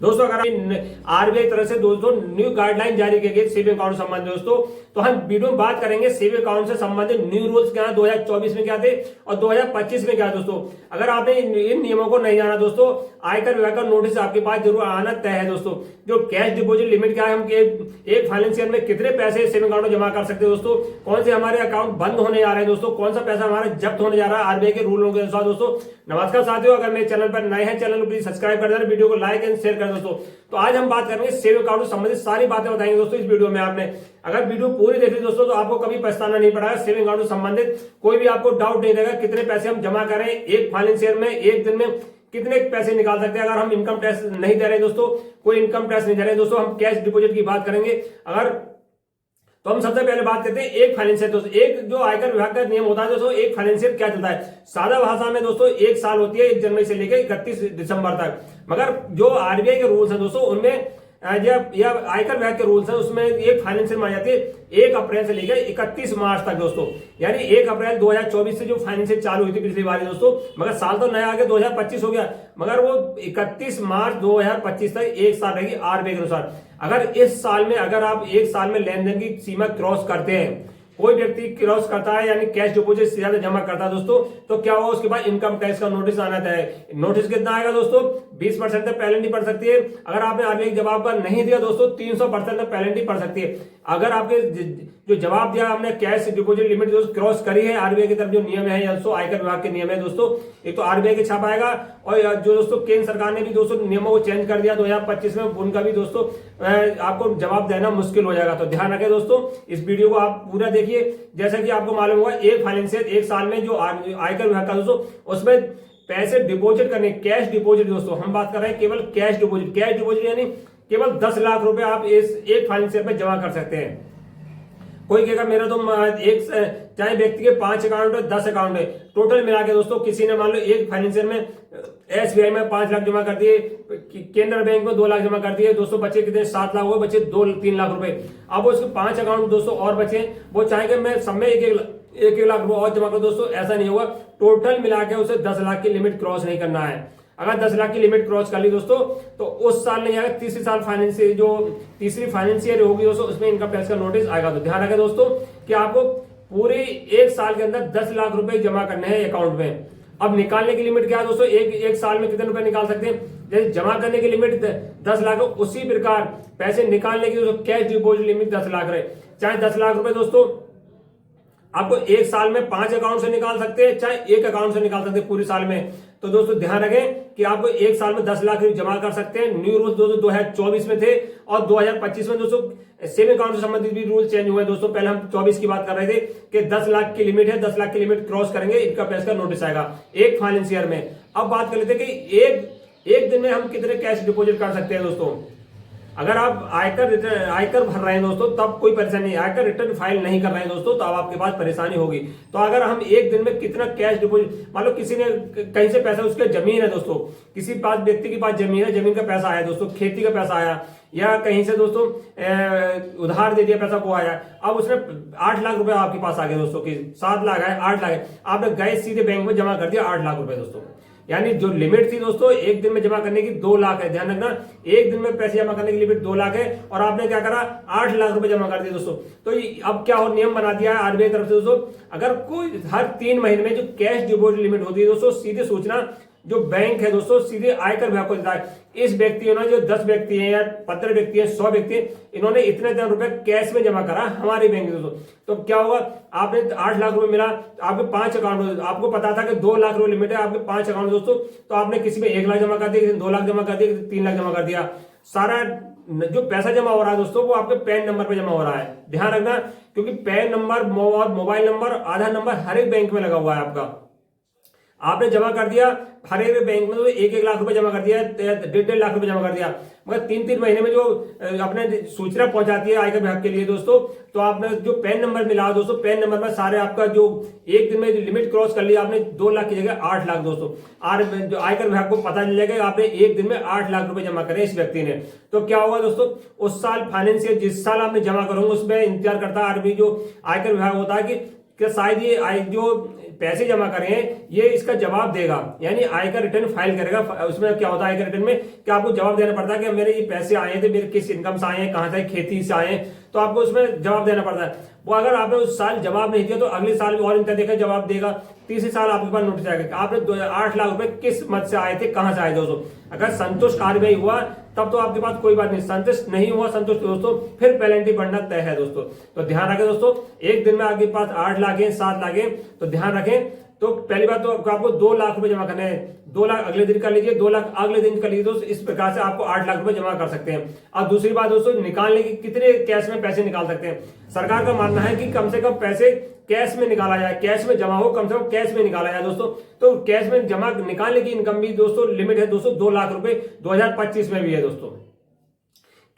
दोस्तों अगर आरबीआई तरफ से दोस्तों न्यू गाइडलाइन जारी की गई सेविंग अकाउंट संबंधित दोस्तों, तो हम वीडियो में बात करेंगे सेविंग अकाउंट से संबंधित न्यू रूल्स क्या है, 2024 में क्या थे और 2025 में क्या है। दोस्तों अगर आपने इन नियमों को नहीं जाना दोस्तों, आयकर विभाग का नोटिस आपके पास जरूर आना तय है। दोस्तों जो कैश डिपॉजिट लिमिट क्या है, हम एक फाइनेंस ईयर में कितने पैसे सेविंग अकाउंट में जमा कर सकते हैं दोस्तों, कौन से हमारे अकाउंट बंद होने जा रहे हैं दोस्तों, कौन सा पैसा हमारा जब्त होने जा रहा है आरबीआई के रूलों के अनुसार। दोस्तों नमस्कार साथियों, अगर मेरे चैनल पर नए हैं चैनल को प्लीज सब्सक्राइब कर देना, वीडियो को लाइक एंड शेयर कर दोस्तों। तो आज हम बात करेंगे सेविंग अकाउंट से संबंधित सारी बातें बताएंगे दोस्तों इस वीडियो में। आपने अगर वीडियो पूरी देखी दोस्तों तो आपको कभी पछताना नहीं पड़ेगा। सेविंग अकाउंट से संबंधित कोई भी आपको डाउट नहीं रहेगा, कितने पैसे हम जमा करें एक फाइनेंस ईयर में, एक दिन में कितने पैसे निकाल सकते हैं। अगर हम इनकम टैक्स नहीं दे रहे दोस्तों, कोई इनकम टैक्स नहीं दे रहे दोस्तों, हम कैश डिपॉजिट की बात करेंगे। अगर तो हम सबसे पहले बात करते हैं एक फाइनेंशियल दोस्तों, एक जो आयकर विभाग का नियम होता है दोस्तों, एक फाइनेंशियल क्या चलता है सादा भाषा में दोस्तों, एक साल होती है 1 जनवरी से लेकर 31 दिसंबर तक। मगर जो आरबीआई के रूल्स हैं दोस्तों उनमें या आयकर विभाग के रूल्स हैं उसमें एक फाइनेंशियल मानी जाती है 1 अप्रैल से लेकर 31 मार्च तक दोस्तों, यानी 1 अप्रैल 2024 से जो फाइनेंशियल चालू हुई थी पिछली बार दोस्तों, मगर साल तो नया आ गया 2025 हो गया, मगर वो 31 मार्च 2025 तक एक साल रहेगी आरबीआई के अनुसार। अगर इस साल में अगर आप एक साल में लेन देन की सीमा क्रॉस करते हैं, कोई व्यक्ति क्रॉस करता है यानी कैश डिपॉजिट से ज्यादा जमा करता है दोस्तों, तो क्या होगा उसके बाद इनकम टैक्स का नोटिस आना है। नोटिस कितना आएगा दोस्तों, 20% तक पेनल्टी पड़ सकती है। अगर आपने आरबीआई जवाब पर नहीं दिया दोस्तों 300% तक पेनल्टी पड़ सकती है। अगर आपके जो जवाब दिया हमने कैश डिपॉजिट लिमिट दोस्तों क्रॉस करी है, आरबीआई की तरफ जो नियम है या आयकर विभाग के नियम है दोस्तों, एक तो आरबीआई के छापा आएगा और जो दोस्तों केंद्र सरकार ने भी दोस्तों नियमों को चेंज कर दिया 2025 में, उनका भी दोस्तों आपको जवाब देना मुश्किल हो जाएगा। तो ध्यान रखें दोस्तों, इस वीडियो को आप पूरा देखिए। जैसा कि आपको मालूम होगा एक फाइनेंशियल एक साल में जो आयकर विभाग का दोस्तों उसमें पैसे डिपॉजिट करने, कैश डिपॉजिट दोस्तों हम बात कर रहे हैं केवल कैश डिपॉजिट। कैश डिपॉजिट यानी केवल 10 लाख रुपए आप इस एक फाइनेंशियल में जमा कर सकते हैं। कोई कहेगा मेरा तो एक चाहे व्यक्ति के 5 अकाउंट है 10 अकाउंट है, टोटल मिला के दोस्तों किसी ने मान लो एक फाइनेंशियल में एसबीआई में 5 लाख जमा कर दिए, केंद्र बैंक में 2 लाख जमा कर दिए दोस्तों, बचे कितने 7 लाख हुए, बचे 2-3 लाख रुपए। अब उसके 5 अकाउंट दोस्तों और बचे, वो चाहेंगे मैं सब में एक लाख रुपए और जमा कर दोस्तों, ऐसा नहीं होगा। टोटल मिला के उसे 10 लाख की लिमिट क्रॉस नहीं करना है। अगर 10 लाख की लिमिट क्रॉस कर ली दोस्तों तो उस साल नहीं आएगा, तीसरी साल फाइनेंशियल जो तीसरी फाइनेंशियल होगी दोस्तों उसमें इनकम टैक्स का नोटिस आएगा। तो ध्यान रखें दोस्तों कि आपको पूरे एक साल के अंदर 10 लाख रुपए जमा करने हैं अकाउंट में। अब निकालने की लिमिट क्या है दोस्तों, एक साल में कितने रुपए निकाल सकते हैं। जैसे जमा करने की लिमिट 10 लाख हो, उसी प्रकार पैसे निकालने की दोस्तों कैश डिपॉजिट लिमिट 10 लाख रहे। चाहे 10 लाख रुपए दोस्तों आपको एक साल में 5 अकाउंट से निकाल सकते हैं, चाहे एक अकाउंट से निकाल सकते हैं पूरी साल में। तो दोस्तों ध्यान रखें कि आपको एक साल में 10 लाख जमा कर सकते हैं। न्यू रूल्स दोस्तों 2024 में थे और 2025 में दोस्तों सेविंग अकाउंट से संबंधित भी रूल चेंज हुए दोस्तों। पहले हम 24 की बात कर रहे थे कि 10 लाख की लिमिट है, 10 लाख की लिमिट क्रॉस करेंगे इनका पैसा का नोटिस आएगा एक फाइनेंस ईयर में। अब बात कर लेते हैं कि एक दिन में हम कितने कैश डिपॉजिट कर सकते हैं दोस्तों। अगर आप आयकर भर रहे हैं दोस्तों तब कोई परेशानी नहीं, आयकर रिटर्न फाइल नहीं कर रहे हैं दोस्तों तो अब आपके पास परेशानी होगी। तो अगर हम एक दिन में कितना कैश डिपॉजिट, मान लो किसी ने कहीं से पैसा, उसके जमीन है दोस्तों, किसी पास व्यक्ति के पास जमीन है, जमीन का पैसा आया दोस्तों, खेती का पैसा आया या कहीं से दोस्तों उधार दे दिया पैसा वो आया। अब उसने 8 लाख रुपए आपके पास आ गए दोस्तों कि 7 लाख है 8 लाख है, आपने गए सीधे बैंक में जमा कर दिया 8 लाख रुपए दोस्तों, यानी जो लिमिट थी दोस्तों एक दिन में जमा करने की 2 लाख है। ध्यान रखना एक दिन में पैसे जमा करने की लिमिट 2 लाख है और आपने क्या करा 8 लाख रुपए जमा कर दिए दोस्तों। तो अब क्या हो नियम बना दिया है आरबीआई तरफ से दोस्तों, अगर कोई हर 3 महीने में जो कैश डिपॉजिट लिमिट होती है दोस्तों सीधे सूचना जो बैंक है दोस्तों सीधे आयकर विभाग को देता है। इस व्यक्ति ने जो 10 व्यक्ति हैं या 15 व्यक्ति हैं 100 व्यक्ति हैं, इन्होंने इतने रुपए कैश में जमा करा हमारे बैंक में दोस्तों, तो क्या होगा आपने 8 लाख रुपए मिला, आपके 5 अकाउंट, आपको पता था कि 2 लाख रुपए लिमिट है, आपके 5 अकाउंट दोस्तों, तो आपने किसी में 1 लाख जमा कर दिया, किसी में 2 लाख जमा कर दिया, किसी 3 लाख जमा कर दिया। सारा जो पैसा जमा हो रहा है दोस्तों वो आपके पैन नंबर पे जमा हो रहा है। ध्यान रखना क्योंकि पैन नंबर, मोबाइल नंबर, आधार नंबर हर एक बैंक में लगा हुआ है आपका। आपने जमा कर दिया हर एक बैंक में तो 1-1 लाख रुपए जमा कर दिया, 1.5 लाख रुपए जमा कर दिया, मगर 3-3 महीने में जो अपने सूचना पहुंचाती है आयकर विभाग के लिए दोस्तों, तो आपने जो पैन नंबर मिला दोस्तों, पैन नंबर में सारे आपका जो एक दिन में लिमिट क्रॉस कर लिया आपने 2 लाख की जगह 8 लाख दोस्तों, जो आयकर विभाग को पता चल जाएगा आपने एक दिन में 8 लाख रुपए जमा करे इस व्यक्ति ने। तो क्या होगा दोस्तों उस साल फाइनेंशियल जिस साल आपने जमा करोगे उसमें इंतजार करता है आरबीआई जो आयकर विभाग होता है कि कि शायद ये जो पैसे जमा करे हैं ये इसका जवाब देगा, यानी आयकर रिटर्न फाइल करेगा। उसमें क्या होता है आयकर रिटर्न में कि आपको जवाब देना पड़ता है कि मेरे ये पैसे आए थे, मेरे किस इनकम से आए हैं, कहां से, खेती से आए हैं, तो आपको उसमें जवाब देना पड़ता है। वो अगर आपने उस साल जवाब नहीं दिया तो अगले साल भी और इनका देखा जवाब देगा, तीसरे साल आपके पास नोटिस आएगा कि आपने 8 लाख रुपए किस मद से आए थे, कहां से आए दोस्तों। अगर संतुष्ट कार्यवाही हुआ तब तो आपके पास कोई बात नहीं, संतुष्ट नहीं हुआ संतुष्ट दोस्तों फिर पेनल्टी बढ़ना तय है दोस्तों। तो ध्यान रखें दोस्तों, एक दिन में आपके पास 8 लाख है, 7 लाख है, तो ध्यान रखें। तो पहली बात तो आपको 2 लाख रुपए जमा करने हैं, 2 लाख अगले दिन कर लीजिए, 2 लाख अगले दिन कर लीजिए दोस्तों। इस प्रकार से आपको 8 लाख रुपए जमा कर सकते हैं। अब दूसरी बात दोस्तों, निकालने की कितने कैश में पैसे निकाल सकते हैं। सरकार का मानना है कि कम से कम पैसे कैश में निकाला जाए, कैश में जमा हो, कम से कम कैश में निकाला जाए दोस्तों। तो कैश में जमा निकालने की इनकम भी दोस्तों लिमिट है दोस्तों 2 लाख रुपए 2025 में भी है दोस्तों।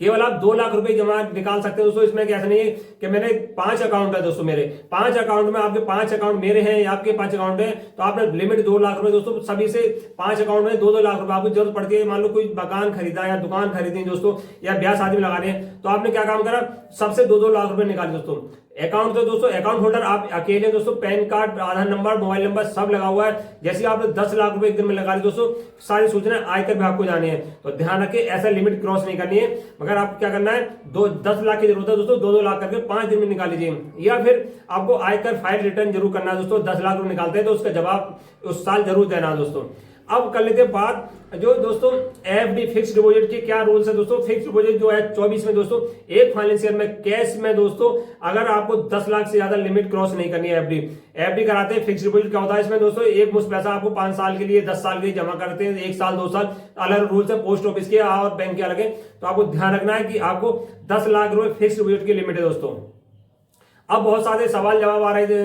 केवल आप 2 लाख रुपए जमा निकाल सकते हैं दोस्तों। इसमें कैसा नहीं है कि मेरे 5 अकाउंट है दोस्तों, मेरे 5 अकाउंट में आपके 5 अकाउंट मेरे हैं या आपके 5 अकाउंट है, तो आपने लिमिट 2 लाख रुपए दोस्तों। सभी से 5 अकाउंट में 2-2 लाख रुपए आपको जरूरत पड़ती है। मान लो कोई मकान खरीदा या दुकान खरीदी दोस्तों, या ब्याह शादी में लगाने हैं, तो आपने क्या काम करा, सबसे 2-2 लाख रुपए निकाले दोस्तों। अकाउंट तो दोस्तों अकाउंट होल्डर आप अकेले दोस्तों, पैन कार्ड, आधार नंबर, मोबाइल नंबर सब लगा हुआ है। जैसे आपने 10 लाख रुपए एक दिन में लगा ली दोस्तों, सारी सूचना आयकर विभाग को जानी है। तो ध्यान रखिए ऐसा लिमिट क्रॉस नहीं करनी है, मगर आपको क्या करना है, 10 लाख की जरूरत है दोस्तों, 2-2 लाख करके 5 दिन में निकाल लीजिए। या फिर आपको आयकर फाइल रिटर्न जरूर करना है दोस्तों। 10 लाख रुपए निकालते हैं तो उसका जवाब उस साल जरूर देना है दोस्तों। अब कर लेते हैं बात जो दोस्तों एफडी फिक्स डिपॉजिट के क्या रूल्स है दोस्तों। फिक्स डिपॉजिट जो है 24 में दोस्तों, एक फाइनेंशियल में कैश में दोस्तों, अगर आपको 10 लाख से ज्यादा लिमिट क्रॉस नहीं करनी है। एफडी कराते हैं। फिक्स डिपॉजिट क्या होता है इसमें दोस्तों, एक मुश्त पैसा आपको 5 साल के लिए, 10 साल के लिए जमा करते हैं, 1 साल 2 साल, अलग रूल्स है, पोस्ट ऑफिस के और बैंक के अलग है। तो आपको ध्यान रखना है कि आपको 10 लाख रुपए फिक्स डिपॉजिट की लिमिट है दोस्तों। अब बहुत सारे सवाल जवाब आ रहे थे,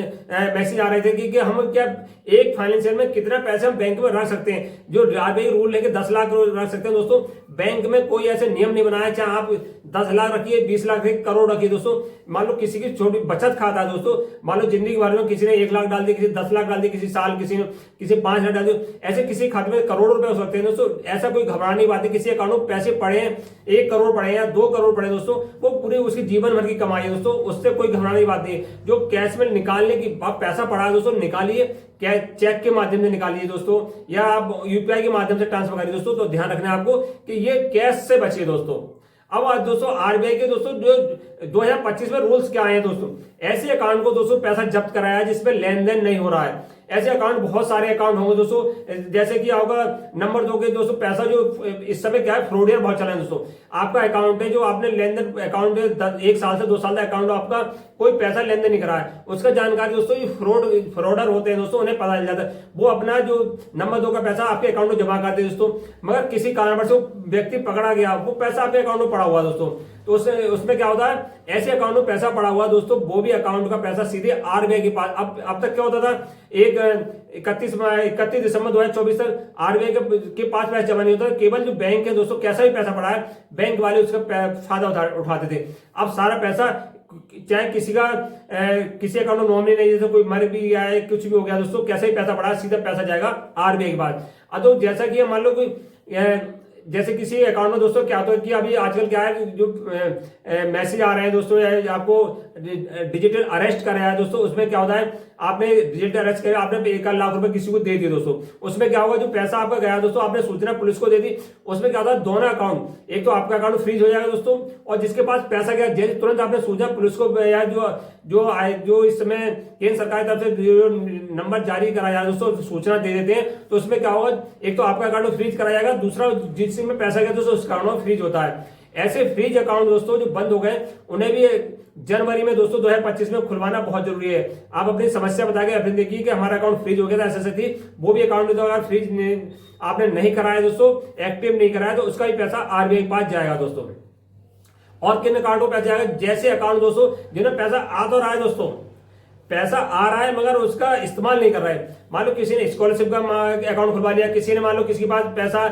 मैसेज आ रहे थे कि हम क्या एक फाइनेंशियल में कितना पैसे हम बैंक में रख सकते हैं। जो आरबीआई रूल है कि 10 लाख रख सकते हैं दोस्तों। बैंक में कोई ऐसे नियम नहीं बनाया, चाहे आप 10 लाख रखिए, 20 लाख रखिए, करोड़ रखिए दोस्तों। मान लो किसी की छोटी बचत खाता है दोस्तों, मान लो जिंदगी भर में किसी ने 1 लाख डाल दिया, किसी 10 लाख डाल दिया, किसी साल किसी ने 5 लाख डाल दिया, ऐसे किसी खाते में करोड़ों रुपए हो सकते हैं दोस्तों। ऐसा कोई घबराने की बात है। किसी अकाउंट में पैसे पड़े हैं, 1 करोड़ पड़े या 2 करोड़ पड़े दोस्तों, वो पूरी उसकी जीवन भर की कमाई है दोस्तों, उससे कोई घबराने की बात नहीं है। जो कैश में निकालने की पैसा पड़ा है दोस्तों, निकालिए, चेक के माध्यम से निकालिए दोस्तों, या आप यूपीआई के माध्यम से ट्रांसफर करिए दोस्तों। तो ध्यान रखना है आपको कि ये कैश से बचिए दोस्तों। अब आज दोस्तों आरबीआई के दोस्तों जो 2025 में रूल्स क्या आए हैं दोस्तों। ऐसे अकाउंट को दोस्तों पैसा जब्त कराया है जिसमें लेन देन नहीं हो रहा है। ऐसे अकाउंट बहुत सारे अकाउंट होंगे दोस्तों, जैसे कि होगा नंबर 2 के दोस्तों, पैसा जो इस समय क्या है, फ्रॉडियर बहुत चला है दोस्तों। आपका अकाउंट है जो आपने लेन देन अकाउंट है 1 साल से 2 साल का अकाउंट आपका कोई पैसा लेन देन नहीं करा है, उसका जानकारी दोस्तों ये फ्रॉडर होते हैं दोस्तों, उन्हें पता चल जाता है। वो अपना जो नंबर 2 का पैसा आपके अकाउंट में जमा करते हैं दोस्तों, मगर किसी कारणवश वो व्यक्ति पकड़ा गया, वो पैसा आपके अकाउंट में पड़ा हुआ दोस्तों। तो उसमें क्या होता है, ऐसे अकाउंट में पैसा पड़ा हुआ दोस्तों, वो भी अकाउंट का पैसा सीधे आरबीआई के पास। अब तक क्या होता था, 31 दिसंबर 2024 तक आरबीआई के पास पैसा जमा नहीं होता, केवल जो बैंक है दोस्तों, कैसा भी पैसा पड़ा है बैंक वाले उसका फायदा उठाते थे। अब सारा पैसा, चाहे किसी अकाउंट में नॉमिनी नहीं, जैसे कोई मर भी गया है, कुछ भी हो गया दोस्तों, कैसे ही पैसा पड़ा है सीधा पैसा जाएगा आरबीआई के पास। अब तो जैसा कि मान लो कोई जैसे किसी अकाउंट में दोस्तों क्या होता है कि अभी आजकल क्या है, जो मैसेज आ रहे हैं दोस्तों, आपको डिजिटल अरेस्ट कराया है दोस्तों। उसमें क्या होता है, आपने डिजिटल अरेस्ट कराया, आपने 1 लाख रुपए किसी को दे दिए दोस्तों, उसमें क्या होगा, जो पैसा आपका गया दोस्तों, आपने सूचना पुलिस को दे दी, उसमें क्या होता है, दोनों अकाउंट, एक तो आपका अकाउंट फ्रीज हो जाएगा दोस्तों, और जिसके पास पैसा गया तुरंत आपने सूचना पुलिस को, या जो इस समय केंद्र सरकार की तरफ से जो नंबर जारी कराया है दोस्तों, सूचना दे देते हैं, तो उसमें क्या होगा, एक तो आपका अकाउंट फ्रीज कराया जाएगा, दूसरा जिसमें पैसा गया दोस्तों उस अकाउंट में फ्रीज होता है। ऐसे फ्रीज अकाउंट दोस्तों जो बंद हो गए, उन्हें भी जनवरी में दोस्तों 2025 में खुलवाना बहुत जरूरी है। आप अपनी समस्या बता के अपने देखिए कि हमारा अकाउंट फ्रीज हो गया था, ऐसे थी, वो भी अकाउंट में तो अगर फ्रीज आपने नहीं कराया दोस्तों, एक्टिव नहीं कराया, तो उसका भी पैसा आरबीआई के पास जाएगा दोस्तों। और किन अकाउंटों पर पैसा जाएगा, जैसे अकाउंट दोस्तों जिन्हें पैसा आ तो रहा है दोस्तों, पैसा आ रहा है मगर उसका इस्तेमाल नहीं कर रहा है। मान लो किसी ने स्कॉलरशिप का अकाउंट खुलवा लिया, किसी ने मान लो किसी के पास पैसा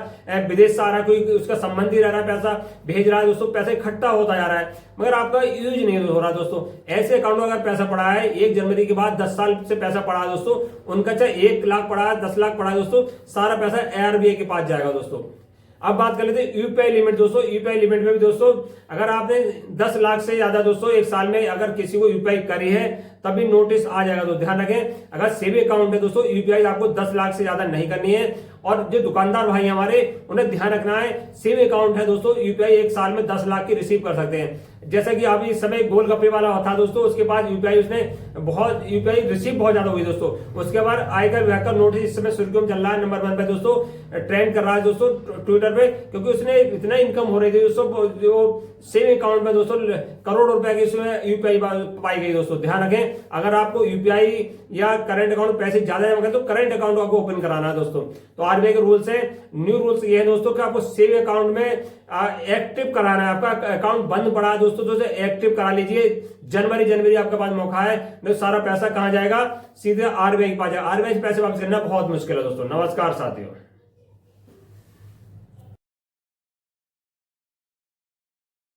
विदेश से आ रहा है, कोई उसका संबंधी रह रहा है, पैसा भेज रहा है दोस्तों, पैसा इकट्ठा होता जा रहा है मगर आपका यूज नहीं हो रहा दोस्तों। ऐसे अकाउंट में अगर पैसा पड़ा है 1 जनवरी के बाद 10 साल से पैसा पड़ा है दोस्तों, उनका चाहे 1 लाख पड़ा है, 10 लाख पड़ा है दोस्तों, सारा पैसा आरबीआई के पास जाएगा दोस्तों। अब बात कर लेते हैं यूपीआई लिमिट दोस्तों। यूपीआई लिमिट में भी दोस्तों अगर आपने 10 लाख से ज्यादा दोस्तों एक साल में अगर किसी को यूपीआई करी है तभी नोटिस आ जाएगा। तो ध्यान रखें, अगर सेविंग अकाउंट है दोस्तों यूपीआई आपको 10 लाख से ज्यादा नहीं करनी है। और जो दुकानदार भाई हमारे उन्हें ध्यान रखना है, सेविंग अकाउंट है दोस्तों यूपीआई एक साल में 10 लाख की रिसीव कर सकते हैं। जैसा कि अभी इस समय गोलगप्पे वाला था दोस्तों, उसके बाद यूपीआई उसने बहुत यूपीआई रिसीव बहुत ज्यादा हुई दोस्तों। उसके बाद आयकर विभाग का नोटिस इस समय सुर्खियों में चल रहा है, नंबर 1 पे दोस्तों ट्रेंड कर रहा है दोस्तों ट्विटर पे, क्योंकि उसने इतना इनकम हो रही थी दोस्तों, जो सेविंग अकाउंट में दोस्तों करोड़ रुपए की इसमें यूपीआई पाई गई दोस्तों। ध्यान रखें, अगर आपको यूपीआई या करंट अकाउंट पैसे ज्यादा जमा करें तो करंट अकाउंट आपको ओपन कराना है दोस्तों। तो आरबीआई के रूल्स है, न्यू रूल्स ये है दोस्तों कि आपको सेविंग अकाउंट में एक्टिव कराना है। आपका अकाउंट बंद पड़ा है दोस्तों तो एक्टिव करा लीजिए। जनवरी आपके पास मौका है, नहीं सारा पैसा कहां जाएगा, सीधे आरबीआई के पास जाएगा। आरबीआई से पैसे वापस करना बहुत मुश्किल है दोस्तों। नमस्कार साथियों।